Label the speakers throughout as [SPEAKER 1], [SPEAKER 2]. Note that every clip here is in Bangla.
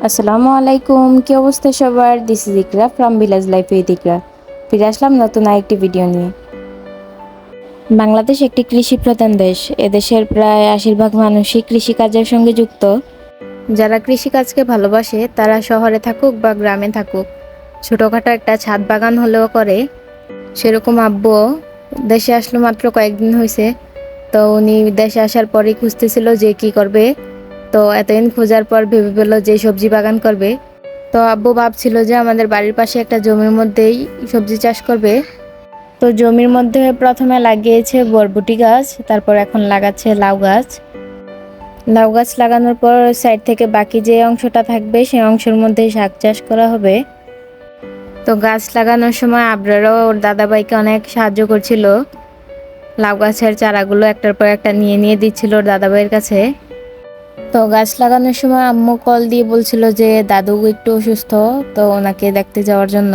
[SPEAKER 1] আসসালামু আলাইকুম, কি অবস্থা সবার? This is Iqra from village life with Iqra. ফিরে আসলাম নতুন আরেকটি ভিডিও নিয়ে। বাংলাদেশ একটি কৃষি প্রধান দেশ। এদেশের প্রায় ৮০ ভাগ মানুষই কৃষিকাজের সঙ্গে যুক্ত। যারা কৃষিকাজকে ভালোবাসে তারা শহরে থাকুক বা গ্রামে থাকুক, ছোটোখাটো একটা ছাদ বাগান হলেও করে। সেরকম আব্বু দেশে আসলো মাত্র কয়েকদিন হয়েছে। তো উনি দেশে আসার পরেই খুঁজতেছিল যে কি করবে। তো এতদিন খোঁজার পর ভেবে পেল যে সবজি বাগান করবে। তো আব্বু ভাবছিল যে আমাদের বাড়ির পাশে একটা জমির মধ্যেই সবজি চাষ করবে। তো জমির মধ্যে প্রথমে লাগিয়েছে বরবটি গাছ, তারপর এখন লাগাচ্ছে লাউ গাছ। লাউ গাছ লাগানোর পর সাইড থেকে বাকি যে অংশটা থাকবে সেই অংশের মধ্যে শাক চাষ করা হবে। তো গাছ লাগানোর সময় আবরারও ওর দাদাভাইকে অনেক সাহায্য করছিল। লাউ গাছের চারাগুলো একটার পর একটা নিয়ে নিয়ে দিচ্ছিল ওর দাদাভাইয়ের কাছে। তো গাছ লাগানোর সময় আম্মু কল দিয়ে বলছিল যে দাদু একটু অসুস্থ, তো ওনাকে দেখতে যাওয়ার জন্য।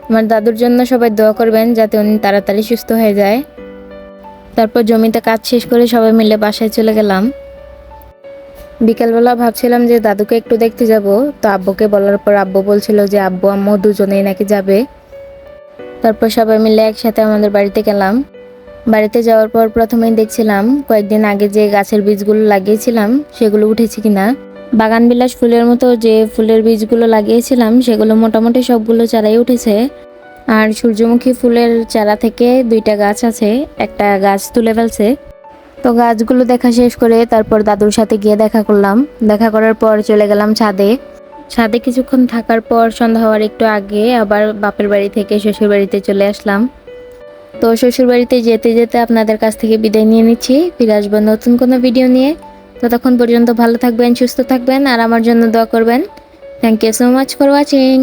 [SPEAKER 1] আমার দাদুর জন্য সবাই দোয়া করবেন যাতে উনি তাড়াতাড়ি সুস্থ হয়ে যায়। তারপর জমিতে কাজ শেষ করে সবাই মিলে বাসায় চলে গেলাম। বিকেলবেলা ভাবছিলাম যে দাদুকে একটু দেখতে যাব। তো আব্বুকে বলার পর আব্বু বলছিল যে আব্বু আম্মু দুজনেই নাকি যাবে। তারপর সবাই মিলে একসাথে আমাদের বাড়িতে গেলাম। বাড়িতে যাওয়ার পর প্রথমেই দেখছিলাম কয়েকদিন আগে যে গাছের বীজগুলো লাগিয়েছিলাম সেগুলো উঠেছে কিনা। বাগান বিলাস ফুলের মতো যে ফুলের বীজগুলো লাগিয়েছিলাম সেগুলো মোটামুটি সবগুলো চারাই উঠেছে। আর সূর্যমুখী ফুলের চারা থেকে 2টা গাছ আছে, একটা গাছ তুলে ফেলছে। তো গাছগুলো দেখা শেষ করে তারপর দাদুর সাথে গিয়ে দেখা করলাম। দেখা করার পর চলে গেলাম ছাদে। ছাদে কিছুক্ষণ থাকার পর সন্ধ্যা হওয়ার একটু আগে আবার বাপের বাড়ি থেকে শ্বশুর বাড়িতে চলে আসলাম। তো শ্বশুর বাড়িতে যেতে যেতে আপনাদের কাছ থেকে বিদায় নিয়ে নিচ্ছি। ফিরে আসবো নতুন কোনো ভিডিও নিয়ে। ততক্ষণ পর্যন্ত ভালো থাকবেন, সুস্থ থাকবেন আর আমার জন্য দোয়া করবেন। Thank you so much for watching.